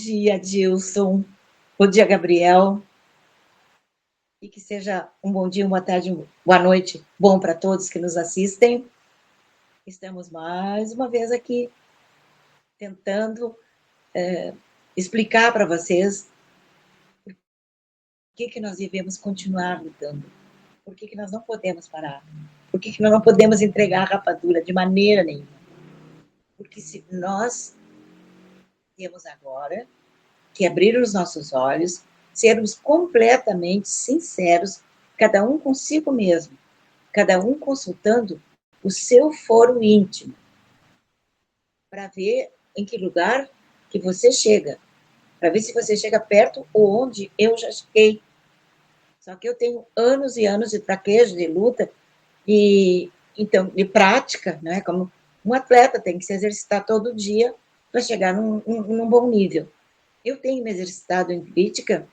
Dia, Dilson. Bom dia, Gabriel. E que seja um bom dia, uma boa tarde, uma boa noite, bom para todos que nos assistem. Estamos mais uma vez aqui tentando explicar para vocês por que nós devemos continuar lutando, por que nós não podemos parar, por que nós não podemos entregar a rapadura de maneira nenhuma. Porque se nós temos agora que abrir os nossos olhos, sermos completamente sinceros, cada um consigo mesmo, cada um consultando o seu foro íntimo, para ver em que lugar que você chega, para ver se você chega perto ou onde eu já cheguei. Só que eu tenho anos e anos de traquejo, de luta, e então, de prática, né? Como um atleta tem que se exercitar todo dia para chegar num bom nível. Eu tenho me exercitado em crítica,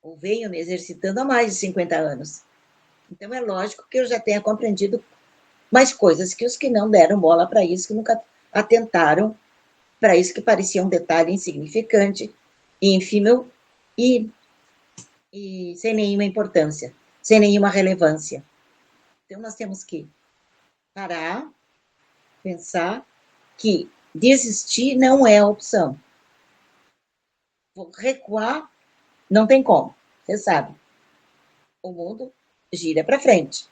ou venho me exercitando há mais de 50 anos. Então, é lógico que eu já tenha compreendido mais coisas que os que não deram bola para isso, que nunca atentaram para isso, que parecia um detalhe insignificante, ínfimo e sem nenhuma importância, sem nenhuma relevância. Então, nós temos que parar, pensar que desistir não é a opção. Vou recuar, não tem como, você sabe. O mundo gira para frente.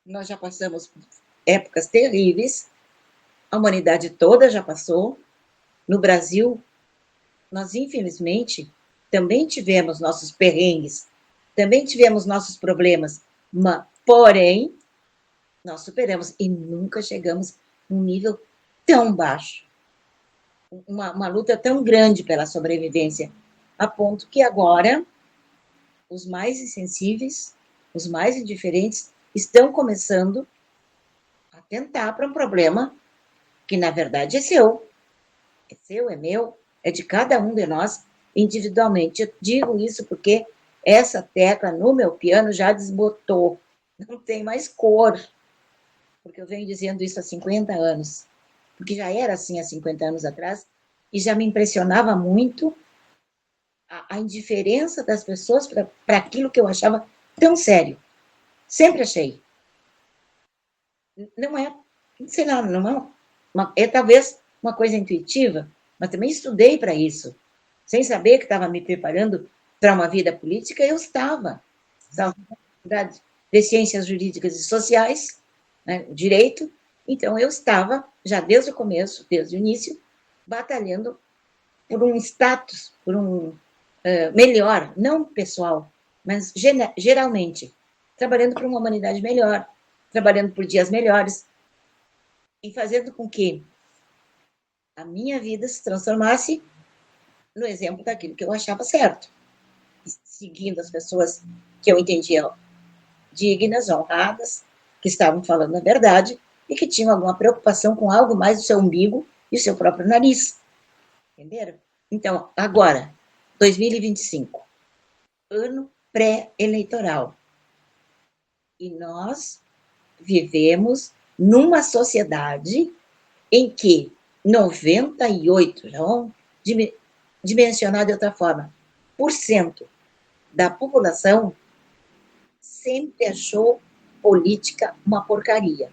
Nós já passamos épocas terríveis, a humanidade toda já passou. No Brasil, nós, infelizmente, também tivemos nossos perrengues, também tivemos nossos problemas, mas, porém, nós superamos e nunca chegamos num nível tão baixo. Uma luta tão grande pela sobrevivência, a ponto que agora os mais insensíveis, os mais indiferentes, estão começando a atentar para um problema que, na verdade, é seu. É seu, é meu, é de cada um de nós individualmente. Eu digo isso porque essa tecla no meu piano já desbotou. Não tem mais cor. Porque eu venho dizendo isso há 50 anos. Porque já era assim há 50 anos atrás e já me impressionava muito a indiferença das pessoas para aquilo que eu achava tão sério. Sempre achei. Não é, sei lá, não é talvez uma coisa intuitiva, mas também estudei para isso. Sem saber que estava me preparando para uma vida política, eu estava na Faculdade de Ciências Jurídicas e Sociais, né, direito, então eu estava, já desde o começo, desde o início, batalhando por um status, por um melhor, não pessoal, mas geralmente, trabalhando por uma humanidade melhor, trabalhando por dias melhores, e fazendo com que a minha vida se transformasse no exemplo daquilo que eu achava certo, seguindo as pessoas que eu entendia dignas, honradas, que estavam falando a verdade e que tinham alguma preocupação com algo mais do seu umbigo e o seu próprio nariz. Entenderam? Então, agora, 2025, ano pré-eleitoral. E nós vivemos numa sociedade em que 98, já vamos dimensionar de outra forma, por cento da população sempre achou política uma porcaria,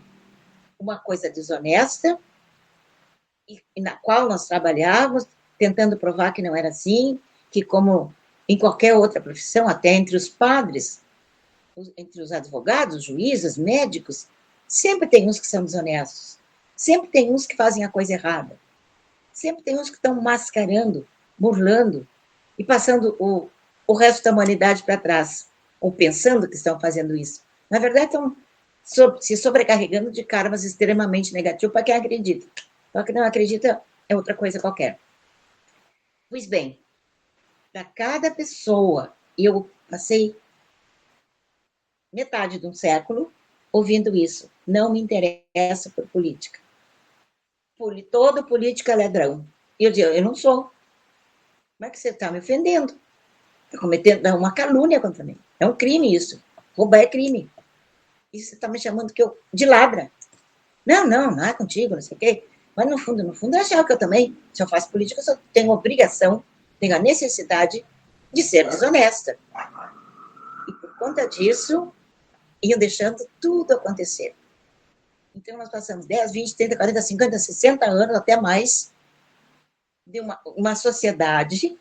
uma coisa desonesta, e na qual nós trabalhávamos, tentando provar que não era assim, que como em qualquer outra profissão, até entre os padres, entre os advogados, juízes, médicos, sempre tem uns que são desonestos, sempre tem uns que fazem a coisa errada, sempre tem uns que estão mascarando, burlando e passando o resto da humanidade para trás, ou pensando que estão fazendo isso. Na verdade, estão se sobrecarregando de karmas extremamente negativos para quem acredita. Para quem não acredita, é outra coisa qualquer. Pois bem, para cada pessoa, eu passei metade de um século ouvindo isso. Não me interessa por política. Todo político é ladrão. E eu digo, eu não sou. Como é que você está me ofendendo? Está cometendo uma calúnia contra mim. É um crime isso. Roubar é crime. E você está me chamando de ladra. Não é contigo, não sei o quê. Mas no fundo, eu achava que eu também, se eu faço política, eu tenho a obrigação, tenho a necessidade de ser desonesta. E por conta disso, iam deixando tudo acontecer. Então, nós passamos 10, 20, 30, 40, 50, 60 anos, até mais, de uma sociedade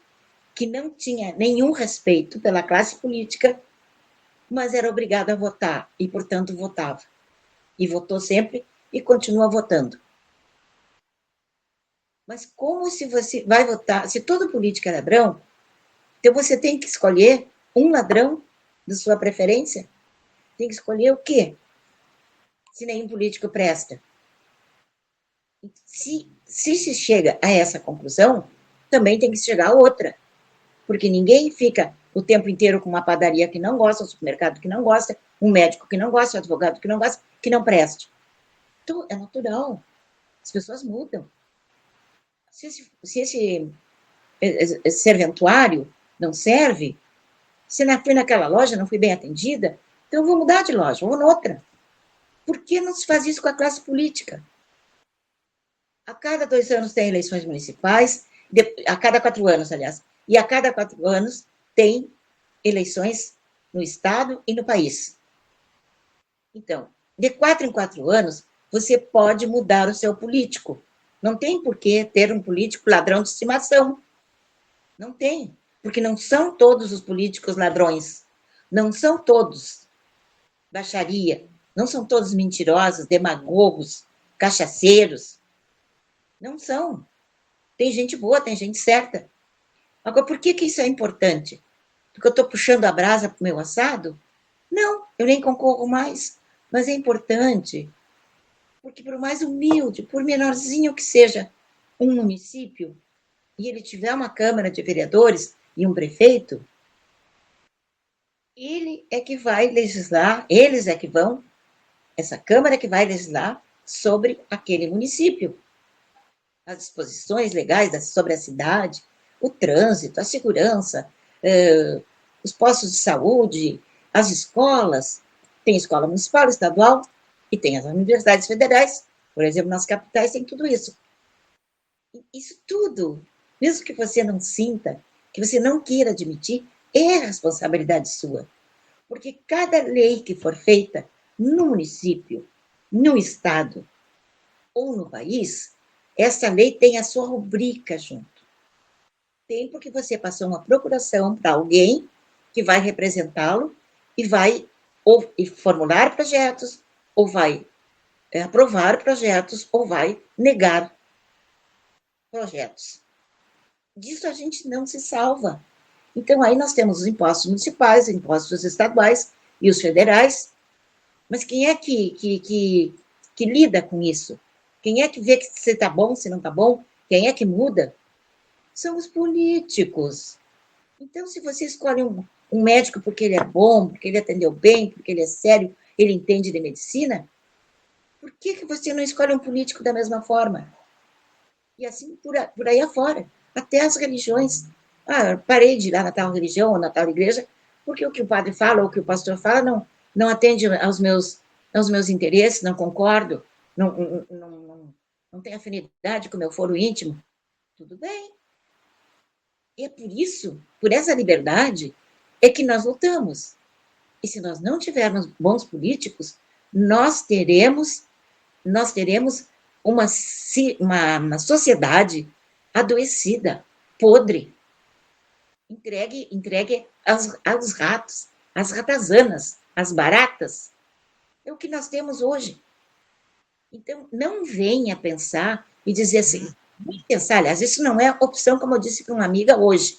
que não tinha nenhum respeito pela classe política, mas era obrigada a votar, e, portanto, votava. E votou sempre, e continua votando. Mas como se você vai votar, se todo político é ladrão, então você tem que escolher um ladrão de sua preferência? Tem que escolher o quê? Se nenhum político presta. Se chega a essa conclusão, também tem que chegar a outra. Porque ninguém fica o tempo inteiro com uma padaria que não gosta, um supermercado que não gosta, um médico que não gosta, um advogado que não gosta, que não preste. Então, é natural. As pessoas mudam. Se esse serventuário não serve, se fui naquela loja, não fui bem atendida, então eu vou mudar de loja, vou noutra. Por que não se faz isso com a classe política? A cada 2 anos tem eleições municipais, a cada 4 anos, aliás, e a cada 4 anos tem eleições no Estado e no país. Então, de 4 em 4 anos, você pode mudar o seu político. Não tem por que ter um político ladrão de estimação. Não tem, porque não são todos os políticos ladrões. Não são todos baixaria. Não são todos mentirosos, demagogos, cachaceiros. Não são. Tem gente boa, tem gente certa. Agora, por que isso é importante? Porque eu estou puxando a brasa para o meu assado? Não, eu nem concorro mais. Mas é importante, porque por mais humilde, por menorzinho que seja um município, e ele tiver uma Câmara de Vereadores e um prefeito, ele é que vai legislar, eles é que vão, essa Câmara é que vai legislar sobre aquele município. As disposições legais sobre a cidade, o trânsito, a segurança, os postos de saúde, as escolas, tem escola municipal, estadual, e tem as universidades federais, por exemplo, nas capitais tem tudo isso. Isso tudo, mesmo que você não sinta, que você não queira admitir, é responsabilidade sua. Porque cada lei que for feita no município, no estado ou no país, essa lei tem a sua rubrica junto. Tem porque você passou uma procuração para alguém que vai representá-lo e vai ou formular projetos, ou vai aprovar projetos, ou vai negar projetos. Disso a gente não se salva. Então, aí nós temos os impostos municipais, os impostos estaduais e os federais, mas quem é que lida com isso? Quem é que vê se está bom, se não está bom? Quem é que muda? São os políticos. Então, se você escolhe um médico porque ele é bom, porque ele atendeu bem, porque ele é sério, ele entende de medicina, por que você não escolhe um político da mesma forma? E assim por aí afora. Até as religiões. Parei de ir lá na tal religião ou na tal igreja, porque o que o padre fala ou o que o pastor fala não atende aos meus interesses, não concordo, não tem afinidade com o meu foro íntimo. Tudo bem. E é por isso, por essa liberdade, é que nós lutamos. E se nós não tivermos bons políticos, nós teremos uma sociedade adoecida, podre, entregue aos ratos, às ratazanas, às baratas. É o que nós temos hoje. Então, não venha pensar e dizer assim, pensar, aliás, isso não é opção, como eu disse para uma amiga hoje.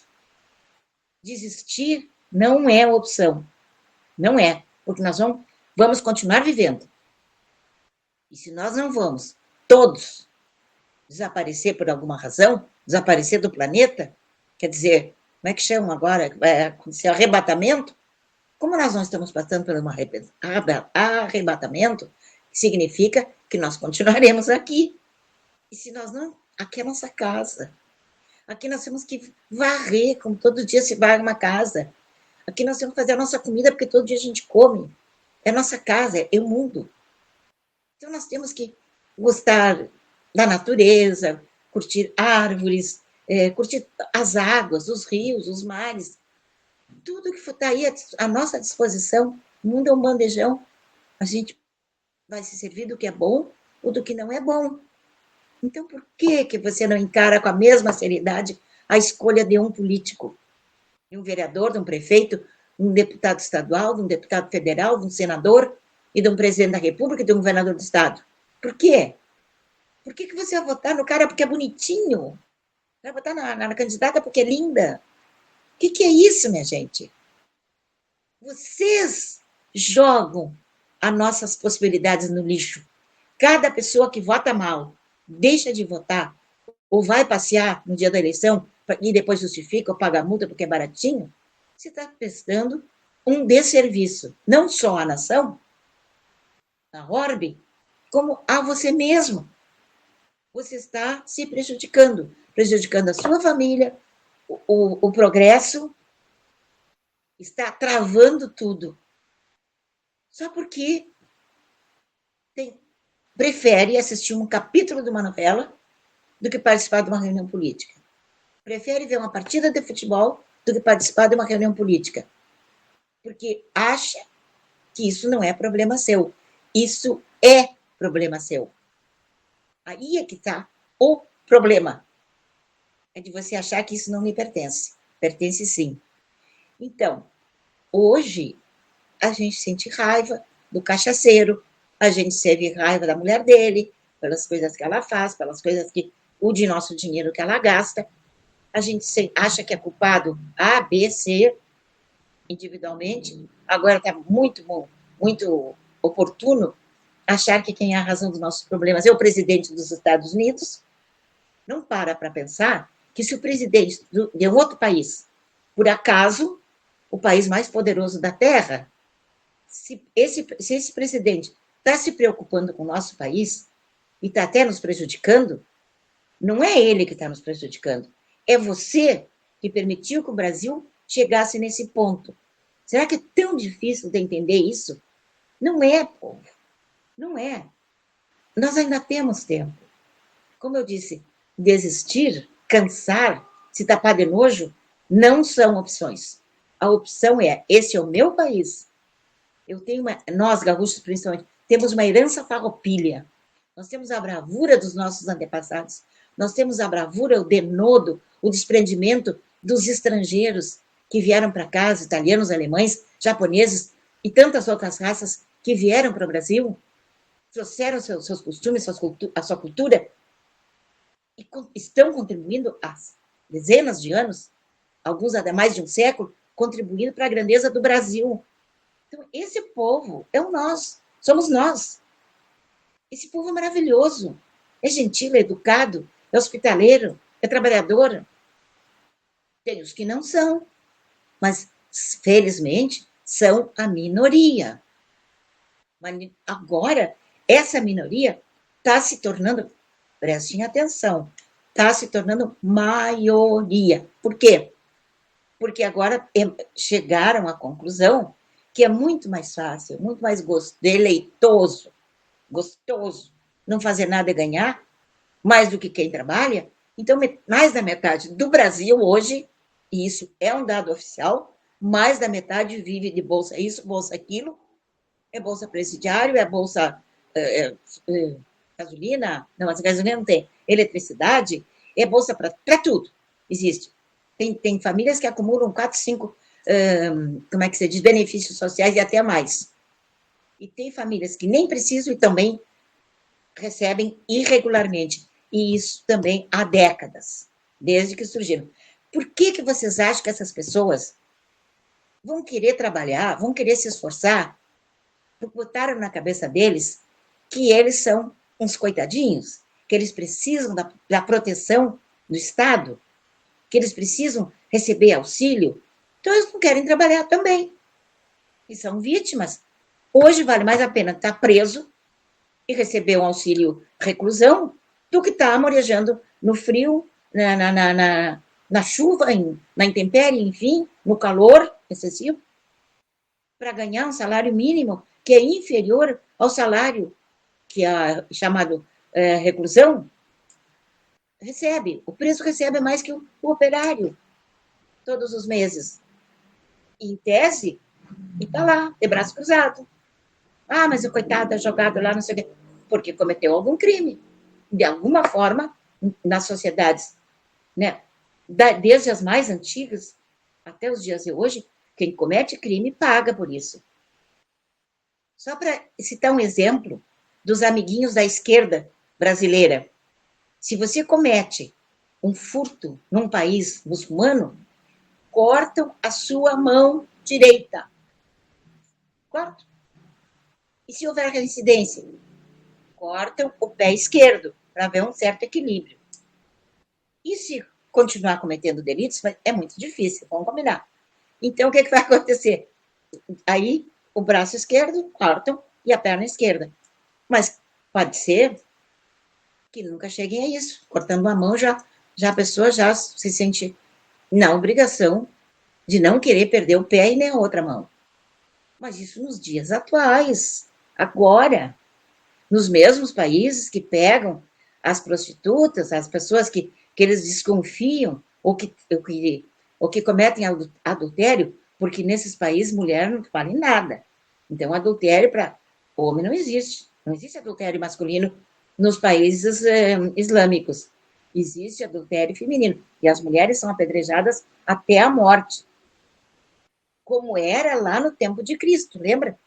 Desistir não é opção. Não é, porque nós vamos continuar vivendo. E se nós não vamos, todos, desaparecer por alguma razão, desaparecer do planeta, quer dizer, como é que chama agora? Vai acontecer arrebatamento? Como nós não estamos passando por um arrebatamento, significa que nós continuaremos aqui. E se nós não, aqui é a nossa casa. Aqui nós temos que varrer, como todo dia se varre uma casa. Aqui nós temos que fazer a nossa comida, porque todo dia a gente come. É a nossa casa, é o mundo. Então nós temos que gostar da natureza, curtir árvores, curtir as águas, os rios, os mares, tudo que está aí à nossa disposição. O mundo é um bandejão. A gente vai se servir do que é bom ou do que não é bom. Então, por que você não encara com a mesma seriedade a escolha de um político? De um vereador, de um prefeito, de um deputado estadual, de um deputado federal, de um senador e de um presidente da República e de um governador do Estado? Por quê? Por que você vai votar no cara porque é bonitinho? Vai votar na candidata porque é linda? O que é isso, minha gente? Vocês jogam as nossas possibilidades no lixo. Cada pessoa que vota mal, deixa de votar, ou vai passear no dia da eleição e depois justifica ou paga multa porque é baratinho, você está prestando um desserviço, não só à nação, à orbe, como a você mesmo. Você está se prejudicando, prejudicando a sua família, o progresso, está travando tudo. Só porque prefere assistir um capítulo de uma novela do que participar de uma reunião política. Prefere ver uma partida de futebol do que participar de uma reunião política. Porque acha que isso não é problema seu. Isso é problema seu. Aí é que está o problema. É de você achar que isso não me pertence. Pertence sim. Então, hoje, a gente sente raiva do cachaceiro, a gente sente raiva da mulher dele, pelas coisas que ela faz, pelas coisas que o de nosso dinheiro que ela gasta. A gente acha que é culpado A, B, C, individualmente. Agora está muito, muito oportuno achar que quem é a razão dos nossos problemas é o presidente dos Estados Unidos. Não para pensar que se o presidente de um outro país, por acaso, o país mais poderoso da Terra, se esse presidente está se preocupando com o nosso país e está até nos prejudicando, não é ele que está nos prejudicando, é você que permitiu que o Brasil chegasse nesse ponto. Será que é tão difícil de entender isso? Não é, povo. Não é. Nós ainda temos tempo. Como eu disse, desistir, cansar, se tapar de nojo, não são opções. A opção é, esse é o meu país. Nós, gaúchos principalmente, temos uma herança farroupilha. Nós temos a bravura dos nossos antepassados. Nós temos a bravura, o denodo, o desprendimento dos estrangeiros que vieram para cá, os italianos, alemães, japoneses e tantas outras raças que vieram para o Brasil, trouxeram seus costumes, a sua cultura e estão contribuindo há dezenas de anos, alguns há mais de um século, contribuindo para a grandeza do Brasil. Então, esse povo é o nós, somos nós. Esse povo é maravilhoso, é gentil, é educado, é hospitaleiro, é trabalhador. Tem os que não são, mas, felizmente, são a minoria. Mas agora, essa minoria está se tornando, prestem atenção, está se tornando maioria. Por quê? Porque agora chegaram à conclusão que é muito mais fácil, muito mais deleitoso, gostoso, não fazer nada e ganhar, mais do que quem trabalha. Então, mais da metade do Brasil hoje, e isso é um dado oficial, mais da metade vive de bolsa isso, bolsa aquilo, é bolsa presidiário, é bolsa gasolina, não, mas gasolina não tem, eletricidade, é bolsa para tudo, existe. Tem famílias que acumulam 4, 5, como é que se diz, benefícios sociais e até mais. E tem famílias que nem precisam e também recebem irregularmente. E isso também há décadas, desde que surgiram. Por que vocês acham que essas pessoas vão querer trabalhar, vão querer se esforçar, porque botaram na cabeça deles que eles são uns coitadinhos, que eles precisam da proteção do Estado, que eles precisam receber auxílio, então eles não querem trabalhar também. E são vítimas. Hoje vale mais a pena estar preso e receber um auxílio reclusão do que estar morejando no frio, na chuva, na intempérie, enfim, no calor excessivo, para ganhar um salário mínimo que é inferior ao salário que é chamado reclusão, recebe, o preso recebe mais que o operário, todos os meses. Em tese, e está lá, de braço cruzado. Ah, mas o coitado é jogado lá, não sei o quê, porque cometeu algum crime. De alguma forma, nas sociedades, né, desde as mais antigas até os dias de hoje, quem comete crime paga por isso. Só para citar um exemplo dos amiguinhos da esquerda brasileira. Se você comete um furto num país muçulmano, cortam a sua mão direita. Cortam. E se houver reincidência? Cortam o pé esquerdo, para haver um certo equilíbrio. E se continuar cometendo delitos, é muito difícil, vamos combinar. Então, o que vai acontecer? Aí, o braço esquerdo cortam e a perna esquerda. Mas pode ser que nunca cheguem a isso. Cortando a mão, já a pessoa já se sente na obrigação de não querer perder o pé e nem a outra mão. Mas isso nos dias atuais, agora, nos mesmos países que pegam as prostitutas, as pessoas que eles desconfiam ou que cometem adultério, porque nesses países mulher não vale nada. Então, adultério para homem não existe. Não existe adultério masculino nos países islâmicos. Existe adultério feminino. E as mulheres são apedrejadas até a morte. Como era lá no tempo de Cristo, lembra?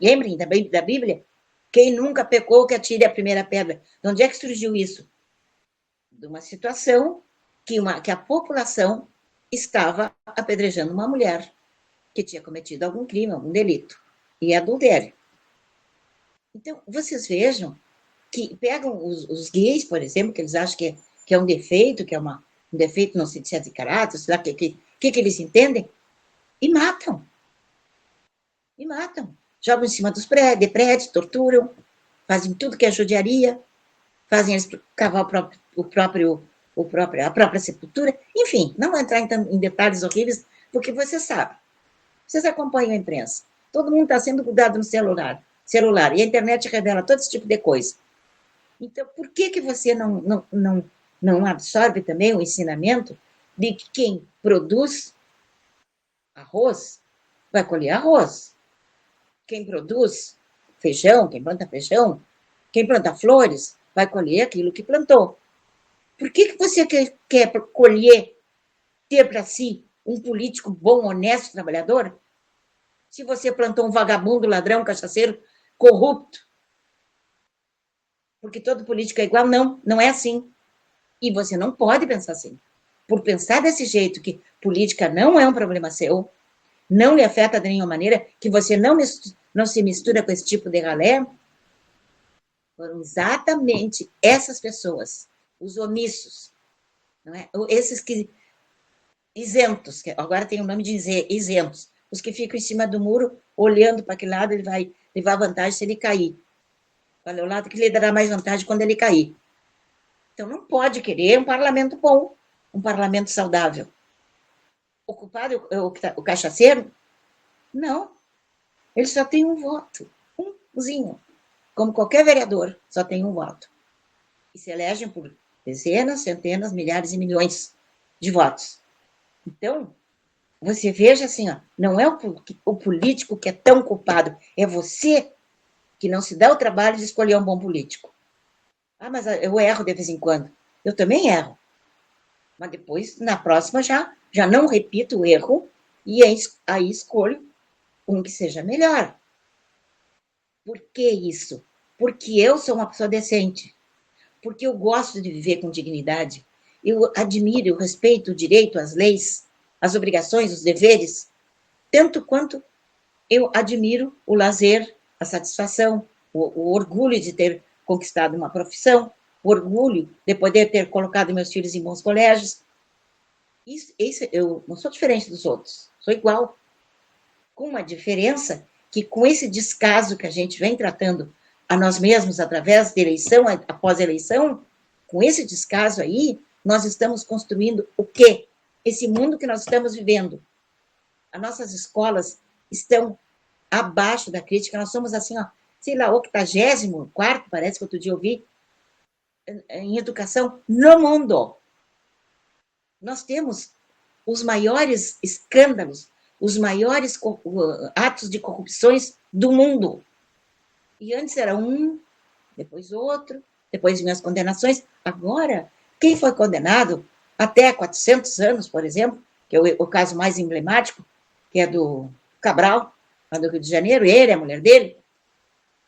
Lembrem da Bíblia? Quem nunca pecou que atire a primeira pedra. De onde é que surgiu isso? De uma situação que a população estava apedrejando uma mulher que tinha cometido algum crime, algum delito, e adultério. Então, vocês vejam que pegam os gays, por exemplo, que eles acham que é um defeito, que é um defeito, não sei se é de caráter, sei lá, que eles entendem, e matam. E matam. Jogam em cima dos prédios, torturam, fazem tudo que é judiaria, fazem eles cavar a própria sepultura. Enfim, não vou entrar em detalhes horríveis, porque você sabe. Vocês acompanham a imprensa. Todo mundo está sendo cuidado no celular. E a internet revela todo esse tipo de coisa. Então, por que você não absorve também o ensinamento de que quem produz arroz vai colher arroz? Quem produz feijão, quem planta feijão, quem planta flores, vai colher aquilo que plantou. Por que você quer colher, ter para si um político bom, honesto, trabalhador, se você plantou um vagabundo, ladrão, cachaceiro, corrupto? Porque todo político é igual? Não é assim. E você não pode pensar assim. Por pensar desse jeito, que política não é um problema seu, não lhe afeta de nenhuma maneira, que você não se mistura com esse tipo de galé, foram exatamente essas pessoas, os omissos, não é? Esses que isentos, que agora tem o nome de isentos, os que ficam em cima do muro, olhando para que lado ele vai levar vantagem se ele cair. Qual é o lado que lhe dará mais vantagem quando ele cair? Então, não pode querer um parlamento bom, um parlamento saudável. O culpado é o cachaceiro? Não. Ele só tem um voto, umzinho. Como qualquer vereador, só tem um voto. E se elegem por dezenas, centenas, milhares e milhões de votos. Então, você veja assim, ó, não é o político que é tão culpado, é você que não se dá o trabalho de escolher um bom político. Ah, mas eu erro de vez em quando. Eu também erro. Mas depois, na próxima, já não repito o erro e aí escolho um que seja melhor. Por que isso? Porque eu sou uma pessoa decente. Porque eu gosto de viver com dignidade. Eu admiro, eu respeito o direito, as leis, as obrigações, os deveres, tanto quanto eu admiro o lazer, a satisfação, o orgulho de ter conquistado uma profissão, o orgulho de poder ter colocado meus filhos em bons colégios. Isso, eu não sou diferente dos outros, sou igual. Com uma diferença que, com esse descaso que a gente vem tratando a nós mesmos através da eleição, após a eleição, com esse descaso aí, nós estamos construindo o quê? Esse mundo que nós estamos vivendo. As nossas escolas estão abaixo da crítica, nós somos assim, ó, sei lá, 84º, parece que outro dia eu vi, em educação no mundo. Nós temos os maiores escândalos, os maiores atos de corrupções do mundo. E antes era um, depois outro, depois vinham as condenações. Agora, quem foi condenado até 400 anos, por exemplo, que é o caso mais emblemático, que é do Cabral, lá do Rio de Janeiro, ele, a mulher dele.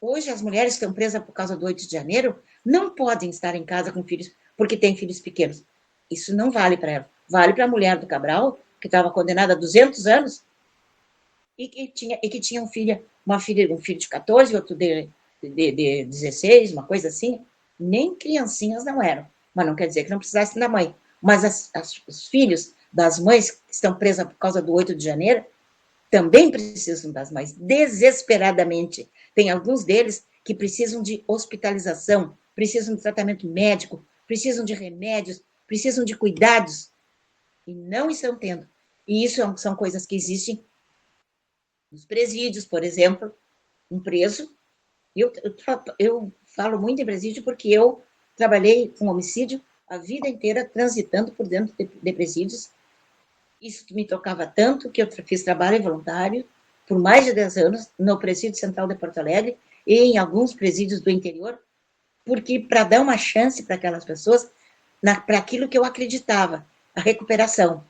Hoje, as mulheres que estão presas por causa do 8 de janeiro não podem estar em casa com filhos, porque têm filhos pequenos. Isso não vale para ela. Vale para a mulher do Cabral, que estava condenada a 200 anos, e que tinha um filho de 14, outro de 16, uma coisa assim. Nem criancinhas não eram. Mas não quer dizer que não precisassem da mãe. Mas os filhos das mães que estão presas por causa do 8 de janeiro também precisam das mães, desesperadamente. Tem alguns deles que precisam de hospitalização, precisam de tratamento médico, precisam de remédios, precisam de cuidados, e não estão tendo. E isso são coisas que existem nos presídios, por exemplo. Um preso, eu falo muito em presídio porque eu trabalhei com homicídio a vida inteira, transitando por dentro de presídios. Isso me tocava tanto que eu fiz trabalho voluntário por mais de 10 anos no Presídio Central de Porto Alegre e em alguns presídios do interior, porque para dar uma chance para aquelas pessoas, para aquilo que eu acreditava, a recuperação.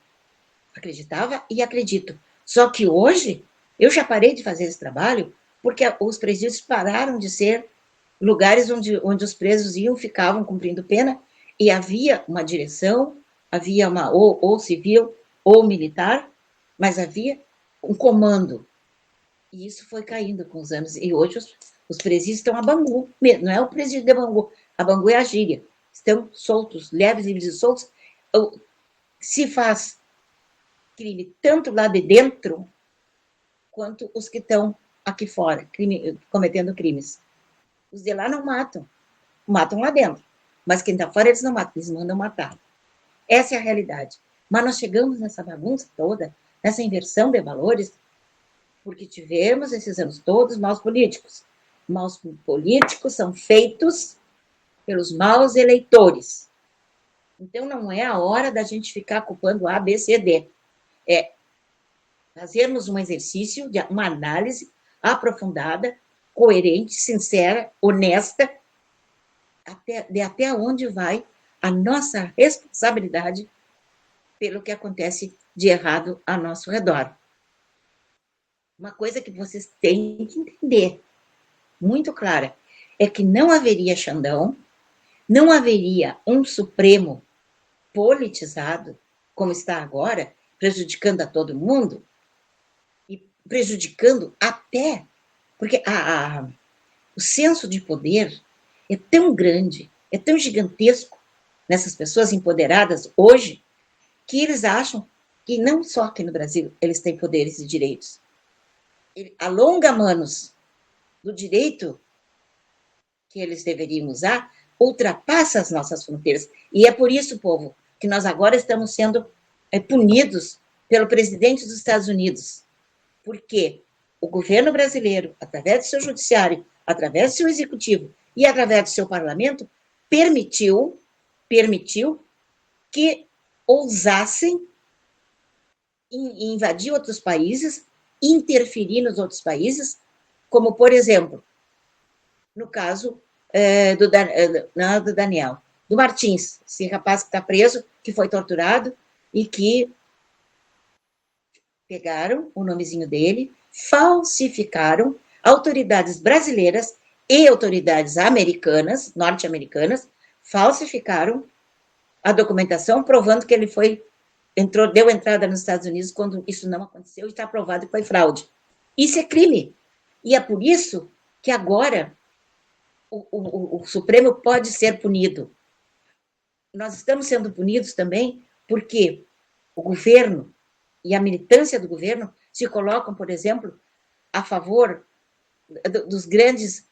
Acreditava e acredito. Só que hoje, eu já parei de fazer esse trabalho porque os presídios pararam de ser lugares onde os presos iam, ficavam cumprindo pena, e havia uma direção, havia uma ou civil ou militar, mas havia um comando. E isso foi caindo com os anos. E hoje os presídios estão a Bangu, não é o presídio de Bangu, a Bangu é a gíria. Estão soltos, leves, livres e soltos. Se faz crime tanto lá de dentro, quanto os que estão aqui fora, cometendo crimes. Os de lá não matam lá dentro. Mas quem está fora, eles não matam, eles mandam matar. Essa é a realidade. Mas nós chegamos nessa bagunça toda, nessa inversão de valores, porque tivemos esses anos todos maus políticos. Maus políticos são feitos pelos maus eleitores. Então, não é a hora da gente ficar culpando A, B, C, D. É fazermos um exercício, de uma análise aprofundada, coerente, sincera, honesta, até onde vai a nossa responsabilidade pelo que acontece de errado ao nosso redor. Uma coisa que vocês têm que entender, muito clara, é que não haveria Xandão, não haveria um Supremo politizado, como está agora, prejudicando a todo mundo, e prejudicando até, porque o senso de poder é tão grande, é tão gigantesco nessas pessoas empoderadas hoje, que eles acham que não só aqui no Brasil eles têm poderes e direitos. Ele alonga manos do direito que eles deveriam usar, ultrapassa as nossas fronteiras. E é por isso, povo, que nós agora estamos sendo punidos pelo presidente dos Estados Unidos. Porque o governo brasileiro, através do seu judiciário, através do seu executivo e através do seu parlamento, permitiu que ousassem invadir outros países, interferir nos outros países, como, por exemplo, no caso do Daniel, do Martins, esse rapaz que está preso, que foi torturado e que pegaram o nomezinho dele, falsificaram, autoridades brasileiras e autoridades americanas, norte-americanas, falsificaram a documentação provando que ele deu entrada nos Estados Unidos quando isso não aconteceu e está provado que foi fraude. Isso é crime. E é por isso que agora o Supremo pode ser punido. Nós estamos sendo punidos também porque o governo e a militância do governo se colocam, por exemplo, a favor dos grandes,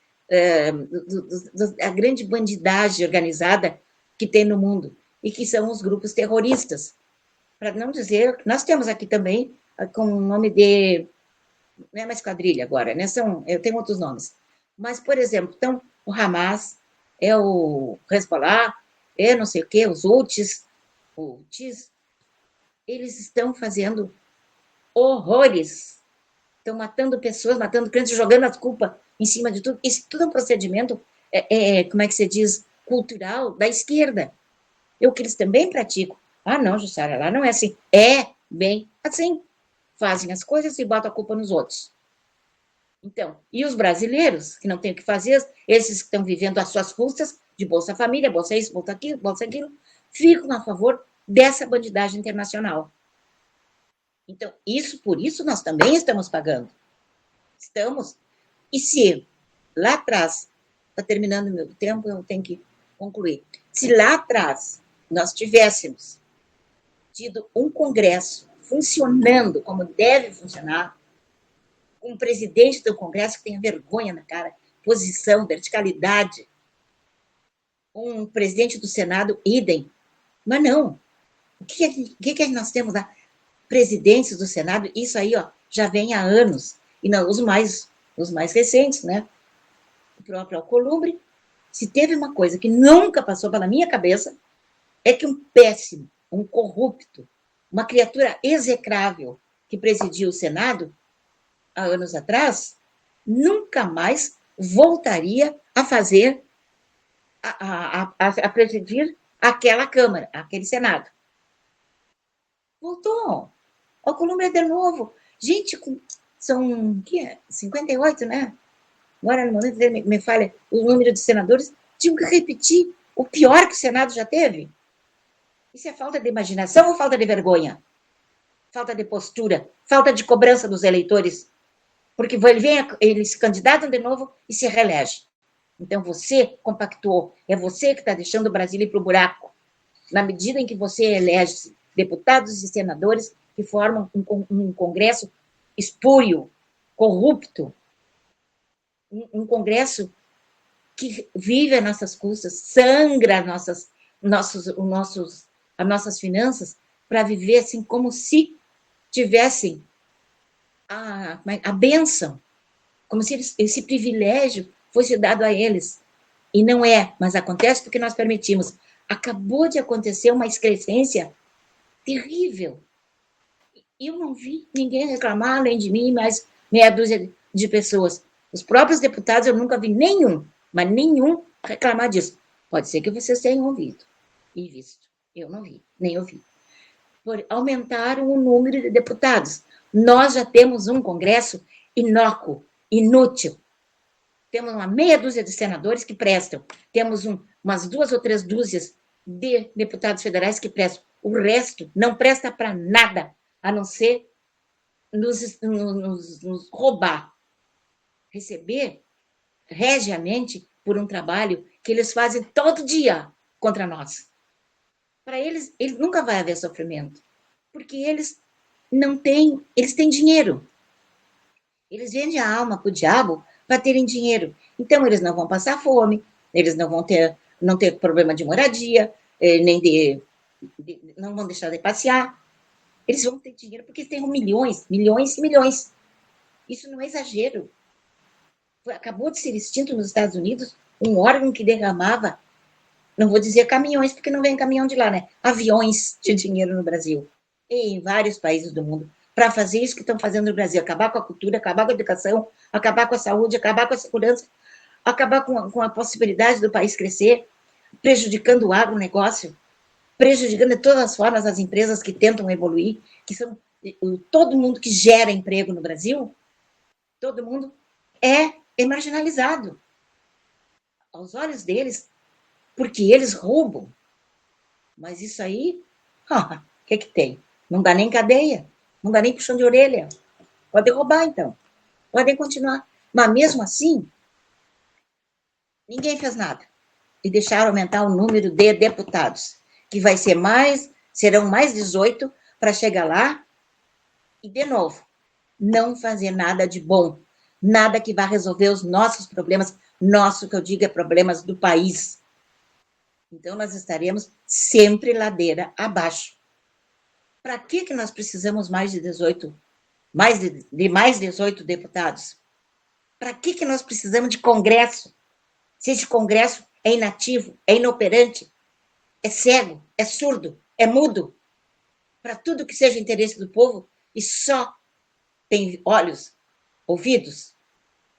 da grande bandidagem organizada que tem no mundo, e que são os grupos terroristas. Para não dizer, nós temos aqui também, com o nome de, não é mais quadrilha agora, né? Eu tenho outros nomes. Mas, por exemplo, então, o Hamas, é o Hezbollah, é não sei o quê, os Houthis, eles estão fazendo horrores. Estão matando pessoas, matando crianças, jogando as culpas em cima de tudo. Isso tudo é um procedimento, como é que se diz, cultural da esquerda. É o que eles também praticam. Ah, não, Jussara, lá não é assim. É bem assim. Fazem as coisas e botam a culpa nos outros. Então, e os brasileiros, que não têm o que fazer, esses que estão vivendo as suas custas, de Bolsa Família, Bolsa isso, Bolsa aquilo, ficam a favor dessa bandidagem internacional. Então, por isso nós também estamos pagando. Estamos. E se lá atrás, está terminando o meu tempo, eu tenho que concluir. Se lá atrás nós tivéssemos tido um Congresso funcionando como deve funcionar, um presidente do Congresso que tenha vergonha na cara, posição, verticalidade, um presidente do Senado, idem. Mas não. O que nós temos lá? Presidentes do Senado, isso aí ó, já vem há anos. E não, os mais recentes, né? O próprio Alcolumbre. Se teve uma coisa que nunca passou pela minha cabeça, é que um péssimo, um corrupto, uma criatura execrável que presidiu o Senado, há anos atrás, nunca mais voltaria a fazer, a presidir aquela Câmara, aquele Senado. Voltou. Alcolumbre é de novo. Gente, são 58, né? Agora, no momento dele me falha o número de senadores, tinham que repetir o pior que o Senado já teve. Isso é falta de imaginação ou falta de vergonha? Falta de postura, falta de cobrança dos eleitores. Porque eles se candidatam de novo e se reelegem. Então, você compactuou, é você que está deixando o Brasil ir para o buraco. Na medida em que você elege deputados e senadores que formam um Congresso espúrio, corrupto, um Congresso que vive as nossas custas, sangra as nossas finanças para viver assim como se tivessem a bênção, como se esse privilégio fosse dado a eles. E não é, mas acontece porque nós permitimos. Acabou de acontecer uma excrescência terrível. E eu não vi ninguém reclamar, além de mim, mais meia dúzia de pessoas. Os próprios deputados, eu nunca vi nenhum, mas nenhum reclamar disso. Pode ser que vocês tenham ouvido e visto. Eu não vi, nem ouvi. Aumentaram o número de deputados. Nós já temos um Congresso inócuo, inútil. Temos uma meia dúzia de senadores que prestam. Temos umas 2 ou 3 dúzias de deputados federais que prestam. O resto não presta para nada, a não ser nos roubar. Receber regiamente por um trabalho que eles fazem todo dia contra nós. Para eles nunca vai haver sofrimento, porque eles têm dinheiro. Eles vendem a alma para o diabo para terem dinheiro. Então, eles não vão passar fome, eles não vão ter problema de moradia, nem não vão deixar de passear. Eles vão ter dinheiro porque têm milhões, milhões e milhões. Isso não é exagero. Acabou de ser extinto nos Estados Unidos um órgão que derramava, não vou dizer caminhões, porque não vem caminhão de lá, né? Aviões de dinheiro no Brasil. E em vários países do mundo. Para fazer isso que estão fazendo no Brasil. Acabar com a cultura, acabar com a educação, acabar com a saúde, acabar com a segurança, acabar com a possibilidade do país crescer, prejudicando o agronegócio, prejudicando de todas as formas as empresas que tentam evoluir, que são todo mundo que gera emprego no Brasil, todo mundo é marginalizado aos olhos deles, porque eles roubam. Mas isso aí, o que tem? Não dá nem cadeia, não dá nem puxão de orelha. Pode roubar, então. Podem continuar. Mas mesmo assim, ninguém fez nada. E deixaram aumentar o número de deputados, que vai ser serão mais 18 para chegar lá e, de novo, não fazer nada de bom. Nada que vá resolver os nossos problemas, que eu digo é problemas do país. Então, nós estaremos sempre ladeira abaixo. Para que nós precisamos mais de 18 deputados? Para que nós precisamos de Congresso? Se esse Congresso é inativo, é inoperante, é cego, é surdo, é mudo para tudo que seja interesse do povo e só tem olhos, ouvidos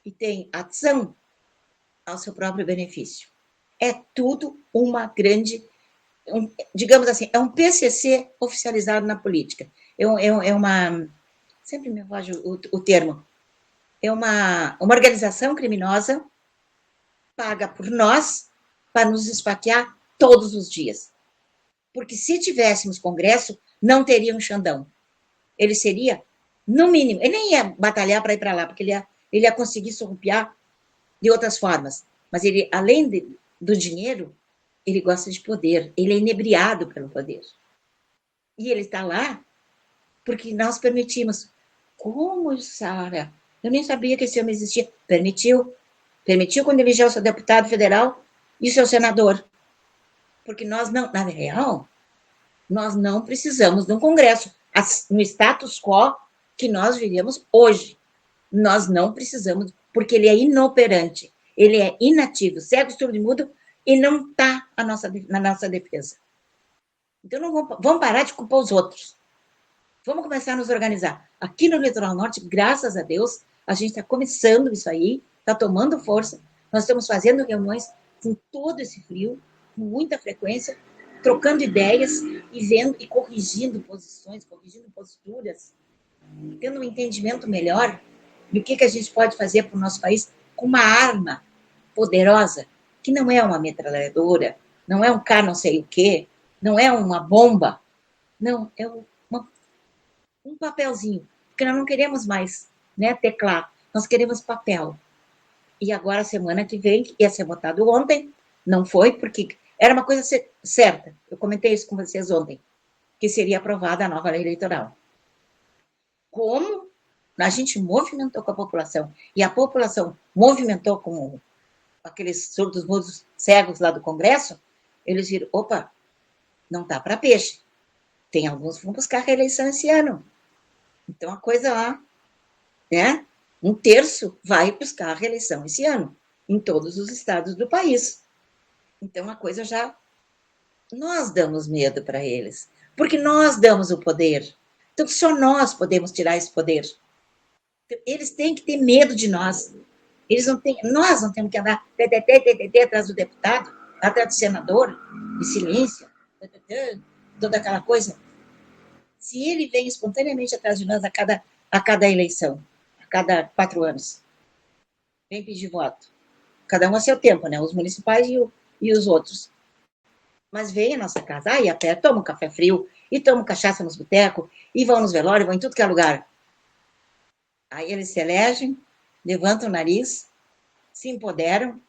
e tem ação ao seu próprio benefício. É tudo uma grande, digamos assim, é um PCC oficializado na política. É uma, sempre me foge o termo, é uma organização criminosa paga por nós para nos esfaquear todos os dias. Porque se tivéssemos Congresso, não teria um Xandão. Ele seria, no mínimo, ele nem ia batalhar para ir para lá, porque ele ia conseguir surrupiar de outras formas. Mas ele, além do dinheiro, ele gosta de poder, ele é inebriado pelo poder. E ele está lá porque nós permitimos. Como, Sara? Eu nem sabia que esse homem existia. Permitiu. Permitiu quando elegeu seu deputado federal e seu senador. Porque nós não, na real, nós não precisamos de um Congresso. No status quo que nós vivemos hoje. Nós não precisamos, porque ele é inoperante, ele é inativo, cego, surdo e mudo, e não está na nossa defesa. Então, não vamos parar de culpar os outros. Vamos começar a nos organizar. Aqui no Litoral Norte, graças a Deus, a gente está começando isso aí, está tomando força, nós estamos fazendo reuniões com todo esse frio, com muita frequência, trocando ideias e vendo e corrigindo posições, corrigindo posturas, tendo um entendimento melhor do que a gente pode fazer para o nosso país com uma arma poderosa, que não é uma metralhadora, não é um K não sei o quê, não é uma bomba, não, é um papelzinho, porque nós não queremos mais, né, teclar, nós queremos papel. E agora, semana que vem, ia ser votado ontem, não foi, porque era uma coisa certa, eu comentei isso com vocês ontem, que seria aprovada a nova lei eleitoral. Como a gente movimentou com a população, e a população movimentou com aqueles surdos mudos cegos lá do Congresso, eles viram, opa, não tá para peixe. Tem alguns que vão buscar reeleição esse ano. Então, a coisa lá, né? 1/3 vai buscar a reeleição esse ano, em todos os estados do país. Então, a coisa já... Nós damos medo para eles, porque nós damos o poder. Então, só nós podemos tirar esse poder. Eles têm que ter medo de nós. Nós não temos que andar atrás do deputado, atrás do senador, em silêncio, toda aquela coisa. Se ele vem espontaneamente atrás de nós a cada eleição, a cada 4 anos, vem pedir voto. Cada um a seu tempo, né? Os municipais e os outros. Mas vem à nossa casa, aí a pé, toma um café frio, e toma cachaça nos botecos, e vão nos velórios, vão em tudo que é lugar. Aí eles se elegem, levantam o nariz, se empoderam,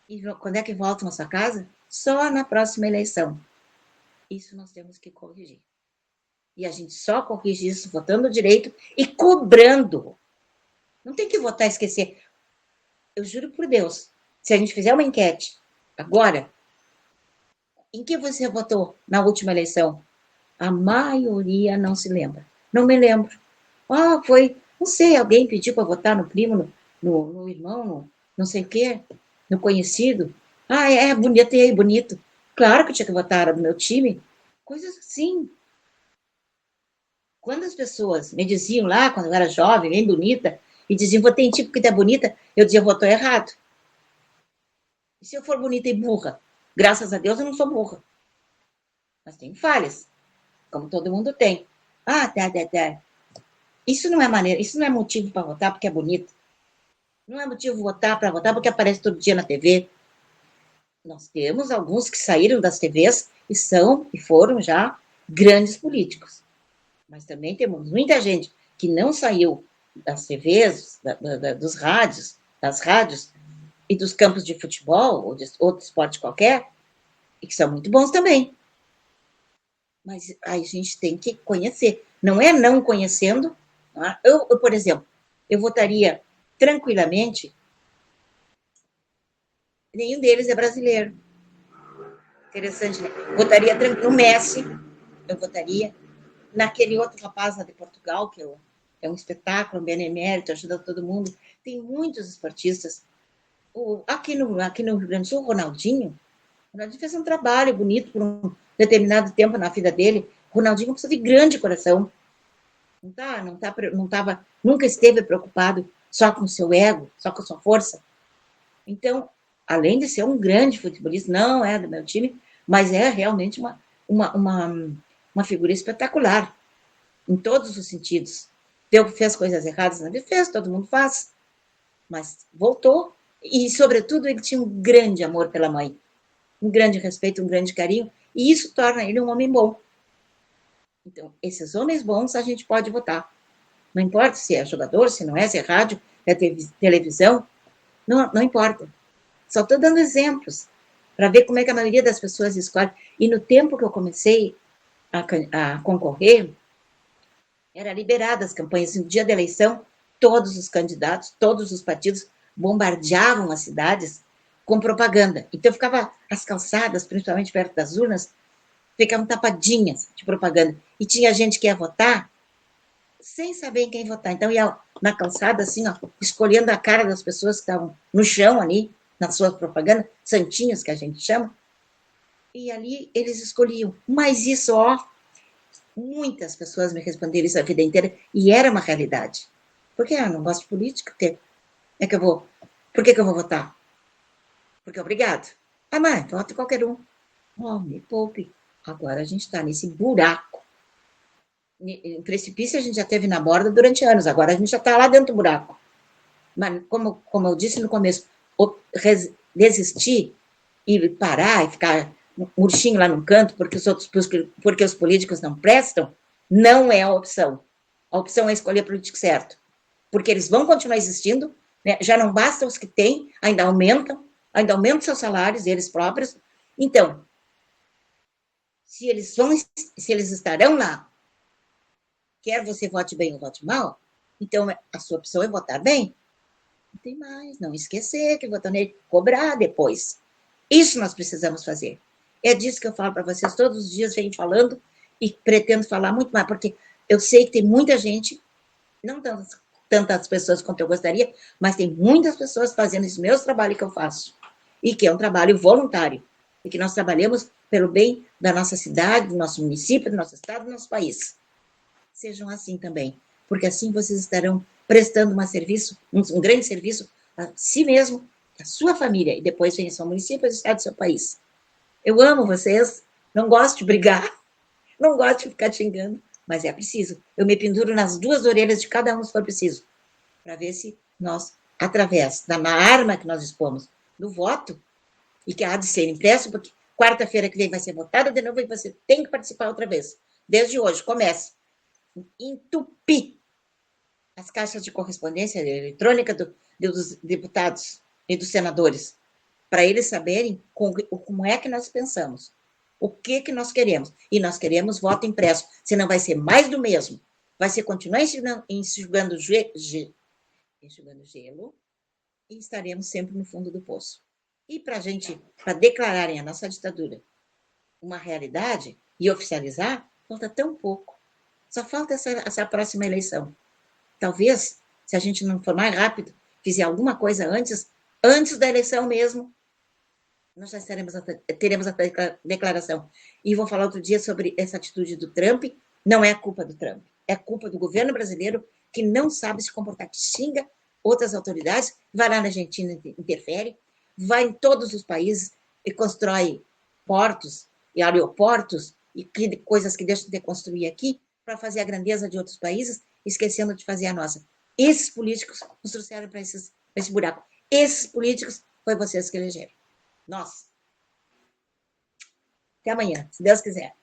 e quando é que voltam à sua casa? Só na próxima eleição. Isso nós temos que corrigir. E a gente só corrige isso votando direito e cobrando. Não tem que votar e esquecer. Eu juro por Deus, se a gente fizer uma enquete agora, em que você votou na última eleição? A maioria não se lembra. Não me lembro. Foi, não sei, alguém pediu para votar no primo, no irmão, não sei o quê, no conhecido. É bonito, e aí, bonito. Claro que eu tinha que votar no meu time. Coisas assim. Quando as pessoas me diziam lá, quando eu era jovem, bem bonita, e diziam, votei em ti porque tu é bonita, eu dizia, votou errado. E se eu for bonita e burra? Graças a Deus eu não sou burra. Mas tenho falhas, como todo mundo tem. Tá. Isso não é maneira, isso não é motivo para votar porque é bonita. Não é motivo para votar porque aparece todo dia na TV. Nós temos alguns que saíram das TVs e foram já grandes políticos. Mas também temos muita gente que não saiu das TVs, dos rádios, das rádios e dos campos de futebol ou de outro esporte qualquer, e que são muito bons também. Mas a gente tem que conhecer. Não é não conhecendo. Tá? Eu, por exemplo, eu votaria tranquilamente, nenhum deles é brasileiro. Interessante, né? Votaria no Messi, eu votaria. Naquele outro rapaz lá de Portugal, que é um espetáculo, um benemérito, ajuda todo mundo. Tem muitos esportistas Aqui no Rio Grande do Sul, o Ronaldinho fez um trabalho bonito por um determinado tempo na vida dele. O Ronaldinho é uma pessoa de grande coração. Não tava, nunca esteve preocupado só com o seu ego, só com a sua força. Então, além de ser um grande futebolista, não é do meu time, mas é realmente uma figura espetacular, em todos os sentidos. Fez coisas erradas na defesa, todo mundo faz, mas voltou, e, sobretudo, ele tinha um grande amor pela mãe, um grande respeito, um grande carinho, e isso torna ele um homem bom. Então, esses homens bons a gente pode votar. Não importa se é jogador, se não é, se é rádio, se é televisão, não importa. Só estou dando exemplos para ver como é que a maioria das pessoas escolhe. E no tempo que eu comecei a concorrer, era liberada as campanhas. No dia da eleição, todos os candidatos, todos os partidos bombardeavam as cidades com propaganda. Então, ficava as calçadas, principalmente perto das urnas, ficavam tapadinhas de propaganda. E tinha gente que ia votar sem saber em quem votar. Então, ia na calçada, assim, ó, escolhendo a cara das pessoas que estavam no chão ali, nas suas propagandas, santinhos que a gente chama, e ali eles escolhiam. Mas isso, ó, muitas pessoas me responderam isso a vida inteira, e era uma realidade. Porque eu não gosto de política, porque é que eu vou. Por que eu vou votar? Porque obrigado. Ah, mãe, vote qualquer um. Oh, me poupe. Agora a gente está nesse buraco. Em precipício a gente já teve na borda durante anos, agora a gente já está lá dentro do buraco. Mas, como eu disse no começo, desistir e parar e ficar murchinho lá no canto porque os políticos não prestam, não é a opção. A opção é escolher o político certo. Porque eles vão continuar existindo, né? Já não basta os que têm, ainda aumentam seus salários, eles próprios. Então, se eles estarão lá, quer você vote bem ou vote mal, então a sua opção é votar bem. Não tem mais, não esquecer que votou nele, cobrar depois. Isso nós precisamos fazer. É disso que eu falo para vocês todos os dias, venho falando e pretendo falar muito mais, porque eu sei que tem muita gente, não tantas pessoas quanto eu gostaria, mas tem muitas pessoas fazendo esse meu trabalho que eu faço, e que é um trabalho voluntário, e que nós trabalhamos pelo bem da nossa cidade, do nosso município, do nosso estado, do nosso país. Sejam assim também, porque assim vocês estarão prestando um grande serviço a si mesmo, a sua família, e depois vem o seu município e o estado do seu país. Eu amo vocês, não gosto de brigar, não gosto de ficar xingando, mas é preciso. Eu me penduro nas duas orelhas de cada um, se for preciso, para ver se nós, através da arma que nós dispomos, do voto, e que há de ser impresso, porque quarta-feira que vem vai ser votada de novo e você tem que participar outra vez. Desde hoje, comece. Entupir as caixas de correspondência eletrônica dos deputados e dos senadores, para eles saberem como é que nós pensamos, o que nós queremos. E nós queremos voto impresso, senão vai ser mais do mesmo. Vai ser continuar enxugando gelo e estaremos sempre no fundo do poço. E para declararem a nossa ditadura uma realidade e oficializar, falta tão pouco. Só falta essa próxima eleição. Talvez, se a gente não for mais rápido, fizer alguma coisa antes da eleição mesmo, nós já teremos a declaração. E vou falar outro dia sobre essa atitude do Trump. Não é culpa do Trump, é culpa do governo brasileiro que não sabe se comportar, que xinga outras autoridades, vai lá na Argentina, interfere, vai em todos os países e constrói portos e aeroportos e coisas que deixam de construir aqui para fazer a grandeza de outros países, esquecendo de fazer a nossa. Esses políticos nos trouxeram para esse buraco. Esses políticos foi vocês que elegeram. Nós. Até amanhã, se Deus quiser.